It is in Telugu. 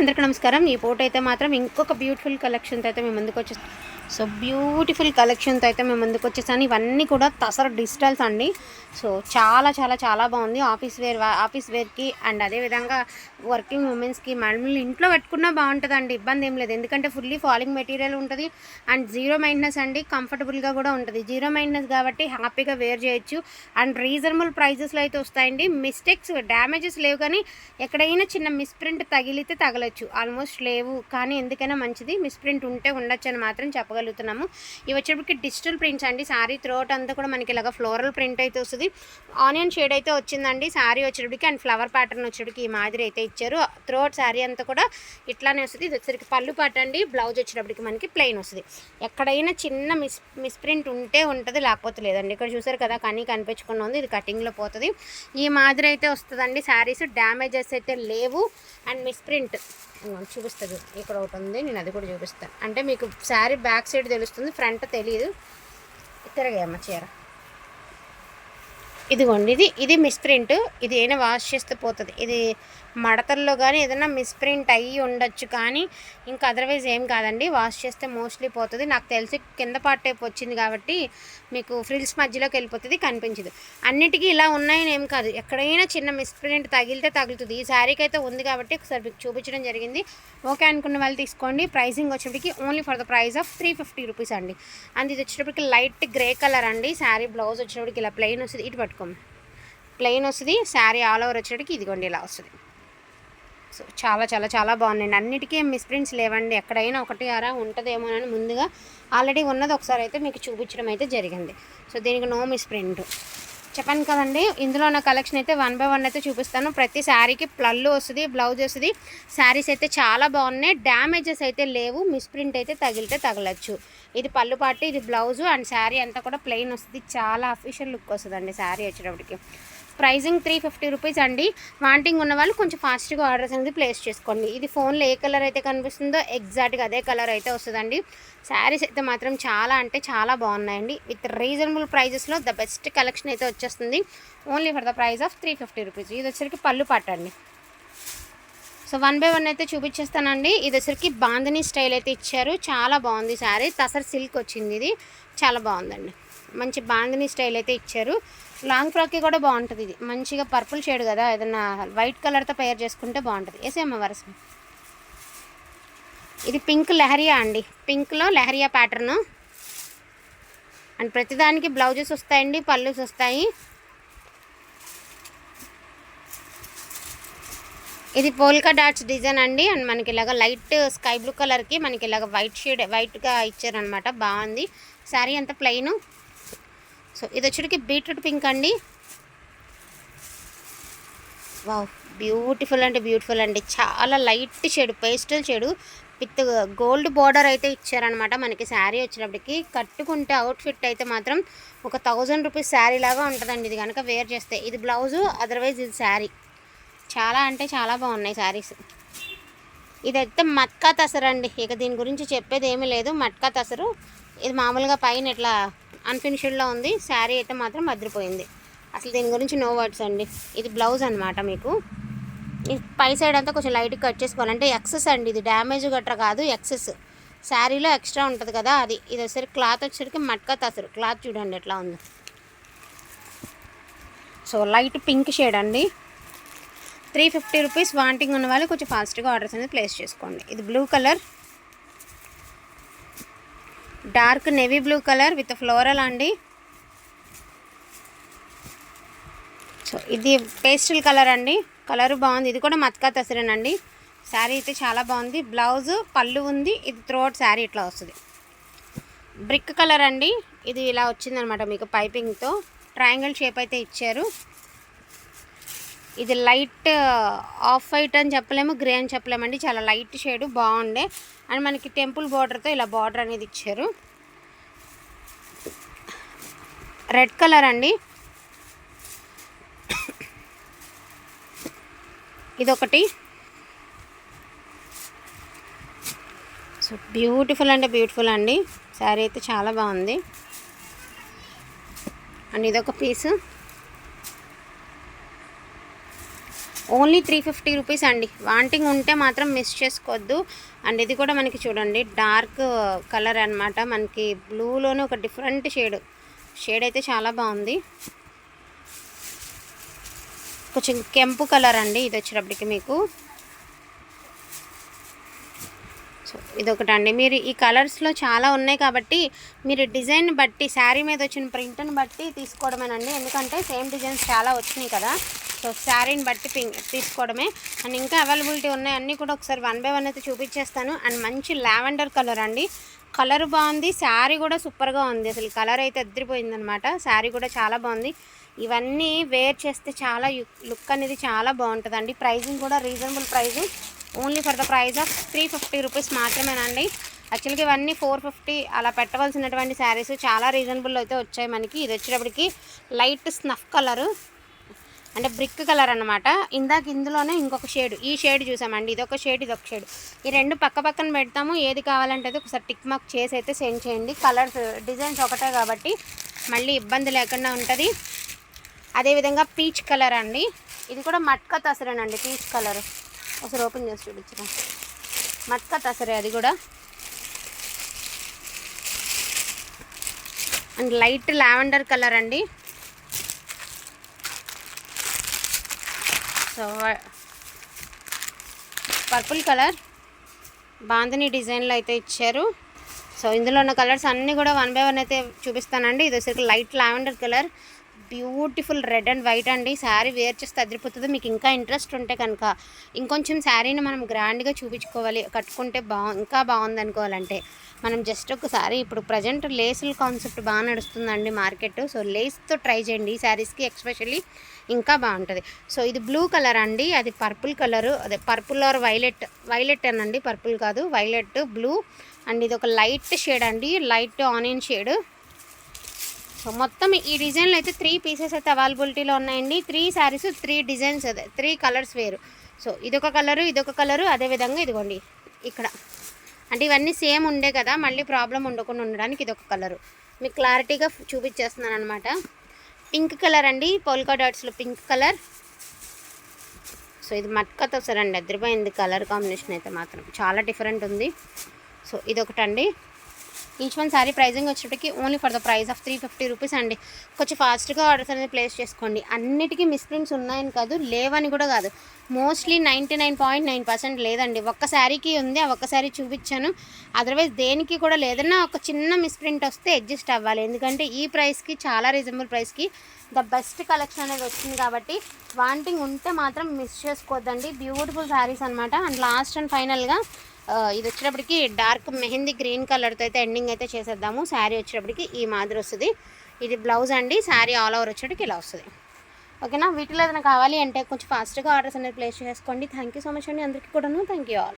అందరికీ నమస్కారం. ఈ పూట అయితే మాత్రం ఇంకొక బ్యూటిఫుల్ కలెక్షన్తో అయితే మేము ముందుకు వచ్చేస్తాం. సో బ్యూటిఫుల్ కలెక్షన్తో అయితే మేము ముందుకు వచ్చేసాను. ఇవన్నీ కూడా తసర్ డిజిటల్స్ అండి. సో చాలా చాలా చాలా బాగుంది. ఆఫీస్ వేర్కి అండ్ అదేవిధంగా వర్కింగ్ ఉమెన్స్కి మళ్ళీ ఇంట్లో పెట్టుకున్నా బాగుంటుందండి. ఇబ్బంది ఏం లేదు, ఎందుకంటే ఫుల్లీ ఫాలింగ్ మెటీరియల్ ఉంటుంది అండ్ జీరో మెయింటెనెన్స్ అండి. కంఫర్టబుల్గా కూడా ఉంటుంది. జీరో మెయింటెనెన్స్ కాబట్టి హ్యాపీగా వేర్ చేయొచ్చు అండ్ రీజనబుల్ ప్రైజెస్లో అయితే వస్తాయండి. మిస్టేక్స్ డ్యామేజెస్ లేవు, కానీ ఎక్కడైనా చిన్న మిస్ప్రింట్ తగిలితే తగలచ్చు. ఆల్మోస్ట్ లేవు, కానీ ఎందుకైనా మంచిది. మిస్ప్రింట్ ఉంటే ఉండొచ్చు అని మాత్రం చెప్పగలుగుతున్నాము. ఇవి వచ్చేప్పటికి డిజిటల్ ప్రింట్స్ అండి. శారీ త్రోట్ అంతా కూడా మనకి ఇలాగ ఫ్లోరల్ ప్రింట్ అయితే వస్తుంది. ఆనియన్ షేడ్ అయితే వచ్చిందండి శారీ వచ్చేటికి. అండ్ ఫ్లవర్ ప్యాటర్న్ వచ్చేటికి ఈ మాదిరి అయితే ఇచ్చారు. త్రోట్ శారీ అంతా కూడా ఇట్లానే వస్తుంది. ఇది వచ్చేసరికి పళ్ళు పాట అండి. బ్లౌజ్ వచ్చేటప్పటికి మనకి ప్లెయిన్ వస్తుంది. ఎక్కడైనా చిన్న మిస్ప్రింట్ ఉంటే ఉంటుంది, లేకపోతే లేదండి. ఇక్కడ చూసారు కదా, కానీ కనిపించకుండా ఉంది. ఇది కటింగ్లో పోతుంది. ఈ మాదిరి అయితే వస్తుందండి. శారీస్ డ్యామేజెస్ అయితే లేవు అండ్ మిస్ప్రింట్ చూపిస్తుంది. ఇక్కడ ఒకటి ఉంది, నేను అది కూడా చూపిస్తాను. అంటే మీకు శారీ బ్యాక్ సైడ్ తెలుస్తుంది, ఫ్రంట్ తెలియదు. తిరగేయమ్మ చీర. ఇదిగోండి, ఇది మిస్ప్రింట్. ఇది ఏమైనా వాష్ చేస్తే పోతుంది. ఇది మడతల్లో కానీ ఏదైనా మిస్ప్రింట్ అయ్యి ఉండొచ్చు, కానీ ఇంకా అదర్వైజ్ ఏం కాదండి. వాష్ చేస్తే మోస్ట్లీ పోతుంది. నాకు తెలిసి కింద పార్ట్ టైప్ వచ్చింది కాబట్టి మీకు ఫ్రిల్స్ మధ్యలోకి వెళ్ళిపోతుంది, కనిపించదు. అన్నిటికీ ఇలా ఉన్నాయని ఏం కాదు, ఎక్కడైనా చిన్న మిస్ప్రింట్ తగిలితే తగులుతుంది. ఈ శారీకి అయితే ఉంది కాబట్టి ఒకసారి మీకు చూపించడం జరిగింది. ఓకే అనుకున్న వాళ్ళు తీసుకోండి. ప్రైసింగ్ వచ్చేప్పటికి only for the price of 350 rupees అండి. అండ్ ఇది వచ్చేటప్పటికి లైట్ గ్రే కలర్ అండి. శారీ బ్లౌజ్ వచ్చేటప్పటికి ఇలా ప్లెయిన్ వస్తుంది. ఇటు పట్టుకోండి, ప్లెయిన్ వస్తుంది. శారీ ఆల్ ఓవర్ వచ్చేటప్పటికి ఇదిగోండి ఇలా వస్తుంది. సో చాలా చాలా చాలా బాగున్నాయండి. అన్నిటికీ మిస్ప్రింట్స్ లేవండి. ఎక్కడైనా ఒకటి అరా ఉంటుందేమోనని ముందుగా ఆల్రెడీ ఉన్నది ఒకసారి అయితే మీకు చూపించడం అయితే జరిగింది. సో దీనికి నో మిస్ప్రింట్ చెప్పాను కదండి. ఇందులో నా కలెక్షన్ అయితే 1 by 1 అయితే చూపిస్తాను. ప్రతి శారీకి పళ్ళు వస్తుంది, బ్లౌజ్ వస్తుంది. శారీస్ అయితే చాలా బాగున్నాయి. డ్యామేజెస్ అయితే లేవు. మిస్ప్రింట్ అయితే తగిలితే తగలచ్చు. ఇది పళ్ళు పాటు, ఇది బ్లౌజు అండ్ శారీ అంతా కూడా ప్లెయిన్ వస్తుంది. చాలా అఫీషియల్ లుక్ వస్తుందండి శారీ వచ్చేటప్పటికి. ప్రైజింగ్ 350 రూపీస్ అండి. వాంటింగ్ ఉన్న వాళ్ళు కొంచెం ఫాస్ట్గా ఆర్డర్స్ అనేది ప్లేస్ చేసుకోండి. ఇది ఫోన్లో ఏ కలర్ అయితే కనిపిస్తుందో ఎగ్జాక్ట్గా అదే కలర్ అయితే వస్తుందండి. శారీస్ అయితే మాత్రం చాలా అంటే చాలా బాగున్నాయండి. విత్ రీజనబుల్ ప్రైజెస్లో ద బెస్ట్ కలెక్షన్ అయితే వచ్చేస్తుంది. Only for the price of 350 rupees. ఇది వచ్చరికి పళ్ళు పట్టండి. సో 1 by 1 అయితే చూపించేస్తానండి. ఇది వచ్చరికి బాందినీ స్టైల్ అయితే ఇచ్చారు. చాలా బాగుంది శారీ. తసర్ సిల్క్ వచ్చింది. ఇది చాలా బాగుందండి. మంచి బాందినీ స్టైల్ అయితే ఇచ్చారు. లాంగ్ ఫ్రాక్కి కూడా బాగుంటుంది. ఇది మంచిగా పర్పుల్ షేడ్ కదా, ఏదన్నా వైట్ కలర్తో పేర్ చేసుకుంటే బాగుంటుంది. వేసేమ్మ వరస. ఇది పింక్ లెహరియా అండి. పింక్లో లెహరియా ప్యాటర్ను అండ్ ప్రతిదానికి బ్లౌజెస్ వస్తాయండి, పళ్ళుస్ వస్తాయి. ఇది పోల్కా డాట్స్ డిజైన్ అండి. అండ్ మనకి ఇలాగ లైట్ స్కై బ్లూ కలర్కి మనకి ఇలాగ వైట్గా ఇచ్చారనమాట. బాగుంది. శారీ అంతా ప్లెయిన్. సో ఇది వచ్చేటికి బీట్రూట్ పింక్ అండి. వావ్, బ్యూటిఫుల్ అంటే బ్యూటిఫుల్ అండి. చాలా light shade, pastel shade with gold border అయితే ఇచ్చారనమాట. మనకి శారీ వచ్చినప్పటికి కట్టుకుంటే అవుట్ఫిట్ అయితే మాత్రం ఒక 1000 రూపీస్ శారీ లాగా ఉంటుందండి. ఇది కనుక వేర్ చేస్తే. ఇది బ్లౌజు, అదర్వైజ్ ఇది శారీ. చాలా అంటే చాలా బాగున్నాయి శారీస్. ఇదైతే మట్కా తసరు అండి. ఇక దీని గురించి చెప్పేది ఏమీ లేదు. మట్కా తసరు. ఇది మామూలుగా పైన ఇట్లా అన్ఫినిష్డ్లో ఉంది. శారీ అయితే మాత్రం అదిరిపోయింది. అసలు దీని గురించి నో వర్డ్స్ అండి. ఇది బ్లౌజ్ అనమాట. మీకు ఈ పై సైడ్ అంతా కొంచెం లైట్గా కట్ చేసుకోవాలంటే ఎక్సెస్ అండి. ఇది డ్యామేజ్ గట్రా కాదు, ఎక్సెస్. శారీలో ఎక్స్ట్రా ఉంటుంది కదా అది. ఇది వచ్చేసరికి క్లాత్ వచ్చేసరికి మట్కా తసరు. క్లాత్ చూడండి ఎట్లా ఉందో. సో లైట్ పింక్ షేడ్ అండి. 350 రూపీస్. వాంటింగ్ ఉన్న వాళ్ళు కొంచెం ఫాస్ట్గా ఆర్డర్స్ అనేది ప్లేస్ చేసుకోండి. ఇది blue colour, dark navy blue colour with floral అండి. సో ఇది పేస్టల్ కలర్ అండి. కలర్ బాగుంది. ఇది కూడా మత్కా తసరేనండి. శారీ అయితే చాలా బాగుంది. బ్లౌజ్, పళ్ళు ఉంది. ఇది త్రోట్ శారీ ఇట్లా వస్తుంది. బ్రిక్ కలర్ అండి. ఇది ఇలా వచ్చిందనమాట మీకు పైపింగ్తో. ట్రయాంగిల్ షేప్ అయితే ఇచ్చారు. ఇది లైట్ ఆఫ్ వైట్ అని చెప్పలేము, గ్రే అని చెప్పలేమండి. చాలా లైట్ షేడు, బాగుండే. అండ్ మనకి టెంపుల్ బార్డర్తో ఇలా బార్డర్ అనేది ఇచ్చారు. రెడ్ కలర్ అండి. ఇదొకటి. సో బ్యూటిఫుల్ అంటే బ్యూటిఫుల్ అండి. శారీ అయితే చాలా బాగుంది. అండ్ ఇదొక పీసు. ఓన్లీ 350 రూపీస్ అండి. వాంటింగ్ ఉంటే మాత్రం మిస్ చేసుకోవద్దు. అండ్ ఇది కూడా మనకి చూడండి డార్క్ కలర్ అనమాట. మనకి బ్లూలోనే ఒక డిఫరెంట్ షేడ్ అయితే చాలా బాగుంది. కొంచెం కెంపు కలర్ అండి ఇది వచ్చేటప్పటికి మీకు. సో ఇదొకటి అండి. మీరు ఈ కలర్స్లో చాలా ఉన్నాయి కాబట్టి మీరు డిజైన్ బట్టి శారీ మీద వచ్చిన ప్రింట్ని బట్టి తీసుకోవడమేనండి. ఎందుకంటే సేమ్ డిజైన్స్ చాలా వచ్చినాయి కదా, సో శారీని బట్టి తీసుకోవడమే. అండ్ ఇంకా అవైలబిలిటీ ఉన్నాయి అన్నీ కూడా ఒకసారి 1 by 1 అయితే చూపించేస్తాను. అండ్ మంచి లావెండర్ కలర్ అండి. కలర్ బాగుంది, శారీ కూడా సూపర్గా ఉంది. అసలు కలర్ అయితే అద్దరిపోయిందనమాట. శారీ కూడా చాలా బాగుంది. ఇవన్నీ వేర్ చేస్తే చాలా లుక్ అనేది చాలా బాగుంటుందండి. ప్రైజింగ్ కూడా reasonable price, only for the price of 350 rupees మాత్రమేనండి. యాక్చువల్గా ఇవన్నీ 450 అలా పెట్టవలసినటువంటి శారీస్ చాలా రీజనబుల్ అయితే వచ్చాయి మనకి. ఇది వచ్చేటప్పటికి లైట్ స్నఫ్ కలరు అంటే బ్రిక్ కలర్ అనమాట. ఇందాక ఇందులోనే ఇంకొక షేడ్, ఈ షేడ్ చూసామండి. ఇదొక షేడ్, ఇదొక షేడ్. ఈ రెండు పక్క పక్కన పెడతాము. ఏది కావాలంటే ఒకసారి టిక్ మార్క్ చేసి అయితే సెండ్ చేయండి. కలర్స్ డిజైన్స్ ఒకటే కాబట్టి మళ్ళీ ఇబ్బంది లేకుండా ఉంటుంది. అదేవిధంగా పీచ్ కలర్ అండి. ఇది కూడా మట్కా తసరేనండి. పీచ్ కలర్ ఒకసారి ఓపెన్ చేసి చూపించరా. మట్కా తసరే అది కూడా. అండ్ లైట్ లావెండర్ కలర్ అండి. సో పర్పుల్ కలర్ బాందిని డిజైన్లో అయితే ఇచ్చారు. సో ఇందులో ఉన్న కలర్స్ అన్నీ కూడా 1 by 1 అయితే చూపిస్తానండి. ఇది వచ్చేసరికి light lavender colour, beautiful red and white అండి. శారీ వేర్ చేస్తే అదిరిపోతుంది. మీకు ఇంకా ఇంట్రెస్ట్ ఉంటే కనుక ఇంకొంచెం శారీని మనం గ్రాండ్గా చూపించుకోవాలి, కట్టుకుంటే ఇంకా బాగుంది అనుకోవాలంటే మనం జస్ట్ ఒకసారి ఇప్పుడు ప్రజెంట్ లేసుల కాన్సెప్ట్ బాగా నడుస్తుందండి మార్కెట్. సో లేస్తో ట్రై చేయండి ఈ శారీస్కి ఎక్స్పెషల్లీ, ఇంకా బాగుంటుంది. సో ఇది బ్లూ కలర్ అండి, అది పర్పుల్ కలరు, అదే పర్పుల్ ఆర్ వైలెట్ అనండి, పర్పుల్ కాదు వైలెట్ బ్లూ. అండ్ ఇది ఒక లైట్ షేడ్ అండి, లైట్ ఆనియన్ షేడ్. సో మొత్తం ఈ డిజైన్లో అయితే 3 పీసెస్ అయితే అవైలబిలిటీలో ఉన్నాయండి. 3 శారీస్ 3 డిజైన్స్, అదే 3 కలర్స్ వేరు. సో ఇదొక కలరు, ఇదొక కలరు, అదేవిధంగా ఇదిగోండి ఇక్కడ. అంటే ఇవన్నీ సేమ్ ఉండే కదా, మళ్ళీ ప్రాబ్లం ఉండకుండా ఉండడానికి ఇదొక కలరు మీకు క్లారిటీగా చూపించేస్తున్నాను అనమాట. పింక్ కలర్ అండి, పోల్కా డాట్స్లో పింక్ కలర్. సో ఇది మట్కతో సరే అండి, అదిరిపోయింది కలర్ కాంబినేషన్ అయితే మాత్రం చాలా డిఫరెంట్ ఉంది. సో ఇదొకటండి. ఈచ్ వన్ శారీ ప్రైజింగ్ వచ్చేటప్పటికి only for the price of 350 rupees అండి. కొంచెం ఫాస్ట్గా ఆర్డర్స్ అనేది ప్లేస్ చేసుకోండి. అన్నిటికీ మిస్ప్రింట్స్ ఉన్నాయని కాదు, లేవని కూడా కాదు, మోస్ట్లీ 99.9% లేదండి. ఒక్క శారీకి ఉంది, ఆ ఒక్క శారీ చూపించాను. అదర్వైజ్ దేనికి కూడా లేదన్నా ఒక చిన్న మిస్ప్రింట్ వస్తే అడ్జస్ట్ అవ్వాలి. ఎందుకంటే ఈ ప్రైస్కి చాలా రీజనబుల్ ప్రైస్కి ద బెస్ట్ కలెక్షన్ అనేది వచ్చింది కాబట్టి వాంటింగ్ ఉంటే మాత్రం మిస్ చేసుకోవద్దండి. బ్యూటిఫుల్ శారీస్ అనమాట. అండ్ లాస్ట్ అండ్ ఫైనల్గా ఇది వచ్చేటప్పటికి డార్క్ మెహందీ గ్రీన్ కలర్తో అయితే ఎండింగ్ అయితే చేసేద్దాము. శారీ వచ్చేటప్పటికి ఈ మాదిరి వస్తుంది. ఇది బ్లౌజ్ అండి. శారీ ఆల్ ఓవర్ వచ్చేటప్పటికి ఇలా వస్తుంది. ఓకేనా. వీటిలో ఏదైనా కావాలి అంటే కొంచెం ఫాస్ట్గా ఆర్డర్స్ అనేది ప్లేస్ చేసుకోండి. థ్యాంక్ యూ సో మచ్ అండి అందరికీ కూడాను. Thank you all.